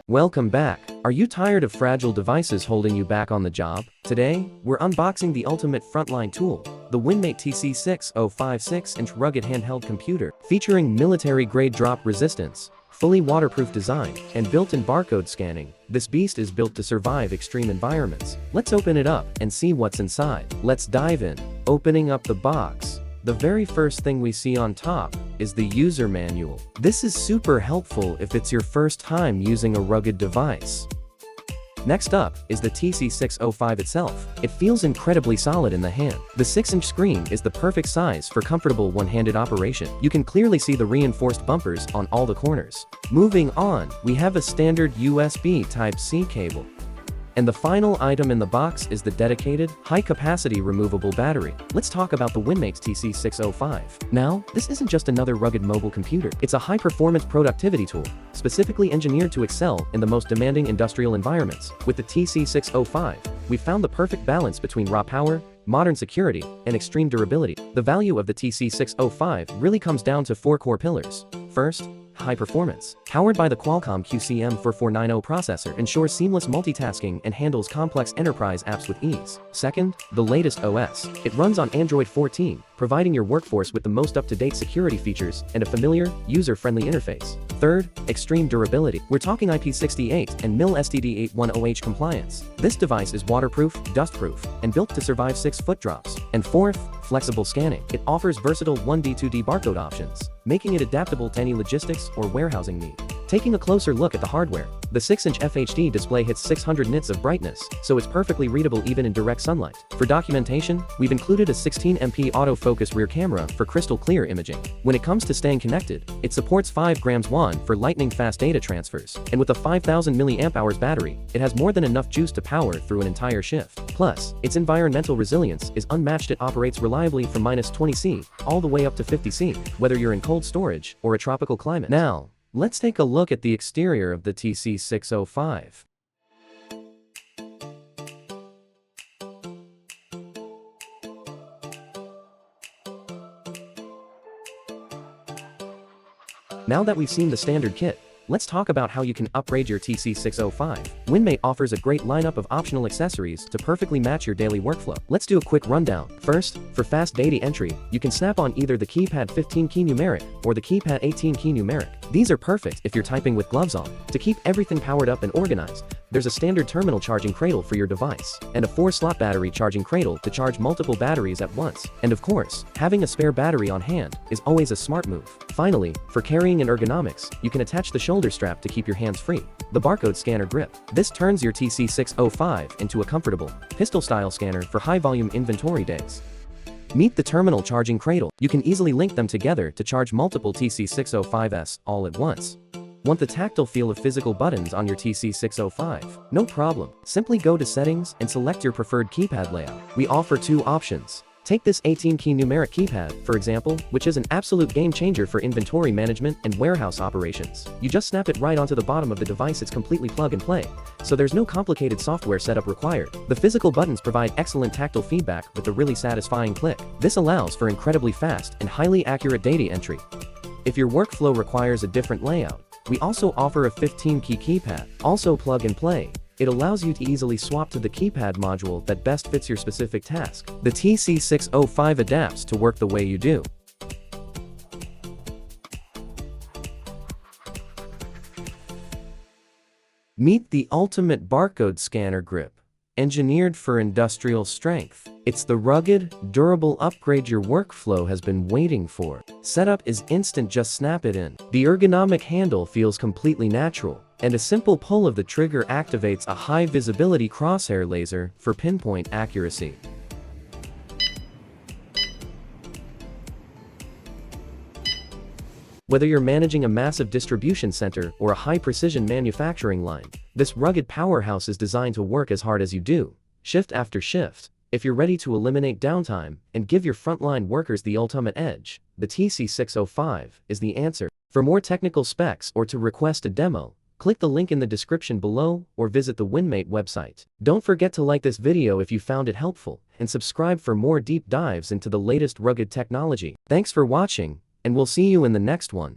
Welcome back. Are you tired of fragile devices holding you back on the job? Today, we're unboxing the ultimate frontline tool, the Winmate TC605 6-inch rugged handheld computer, featuring military-grade drop resistance, fully waterproof design, and built-in barcode scanning. This beast is built to survive extreme environments. Let's open it up and see what's inside. Let's dive in. Opening up the box. The very first thing we see on top is the user manual. This is super helpful if it's your first time using a rugged device. Next up is the TC605 itself. It feels incredibly solid in the hand. The 6-inch screen is the perfect size for comfortable one-handed operation. You can clearly see the reinforced bumpers on all the corners. Moving on, we have a standard USB Type-C cable. And the final item in the box is the dedicated, high-capacity removable battery. Let's talk about the Winmate TC605. Now, this isn't just another rugged mobile computer. It's a high-performance productivity tool, specifically engineered to excel in the most demanding industrial environments. With the TC605, we've found the perfect balance between raw power, modern security, and extreme durability. The value of the TC605 really comes down to 4 core pillars. First, high performance. Powered by the Qualcomm QCM4490 processor, ensures seamless multitasking and handles complex enterprise apps with ease. Second, the latest OS. It runs on Android 14, providing your workforce with the most up-to-date security features and a familiar, user-friendly interface. Third, extreme durability. We're talking IP68 and MIL STD810H compliance. This device is waterproof, dustproof, and built to survive 6-foot drops. And fourth, flexible scanning. It offers versatile 1D 2D barcode options, making it adaptable to any logistics or warehousing need. Taking a closer look at the hardware, the 6-inch FHD display hits 600 nits of brightness, so it's perfectly readable even in direct sunlight. For documentation, we've included a 16MP autofocus rear camera for crystal clear imaging. When it comes to staying connected, it supports 5 grams WAN for lightning-fast data transfers, and with a 5000 mAh battery, it has more than enough juice to power through an entire shift. Plus, its environmental resilience is unmatched. It operates reliably from -20°C all the way up to 50°C, whether you're in cold storage or a tropical climate. Now, let's take a look at the exterior of the TC605. Now that we've seen the standard kit, let's talk about how you can upgrade your TC605. Winmate offers a great lineup of optional accessories to perfectly match your daily workflow. Let's do a quick rundown. First, for fast data entry, you can snap on either the keypad 15-key numeric or the keypad 18-key numeric. These are perfect if you're typing with gloves on. To keep everything powered up and organized, there's a standard terminal charging cradle for your device, and a 4-slot battery charging cradle to charge multiple batteries at once. And of course, having a spare battery on hand is always a smart move. Finally, for carrying and ergonomics, you can attach the shoulder strap to keep your hands free. The barcode scanner grip. This turns your TC605 into a comfortable, pistol-style scanner for high-volume inventory days. Meet the terminal charging cradle. You can easily link them together to charge multiple TC605s all at once. Want the tactile feel of physical buttons on your TC605? No problem. Simply go to Settings and select your preferred keypad layout. We offer 2 options. Take this 18-key numeric keypad, for example, which is an absolute game changer for inventory management and warehouse operations. You just snap it right onto the bottom of the device. It's completely plug and play, so there's no complicated software setup required. The physical buttons provide excellent tactile feedback with a really satisfying click. This allows for incredibly fast and highly accurate data entry. If your workflow requires a different layout, we also offer a 15-key keypad, also plug and play. It allows you to easily swap to the keypad module that best fits your specific task. The TC605 adapts to work the way you do. Meet the ultimate barcode scanner grip. Engineered for industrial strength. It's the rugged, durable upgrade your workflow has been waiting for. Setup is instant, just snap it in. The ergonomic handle feels completely natural, and a simple pull of the trigger activates a high-visibility crosshair laser for pinpoint accuracy. Whether you're managing a massive distribution center or a high-precision manufacturing line, this rugged powerhouse is designed to work as hard as you do, shift after shift. If you're ready to eliminate downtime and give your frontline workers the ultimate edge, the TC605 is the answer. For more technical specs or to request a demo, click the link in the description below or visit the Winmate website. Don't forget to like this video if you found it helpful, and subscribe for more deep dives into the latest rugged technology. Thanks for watching, and we'll see you in the next one.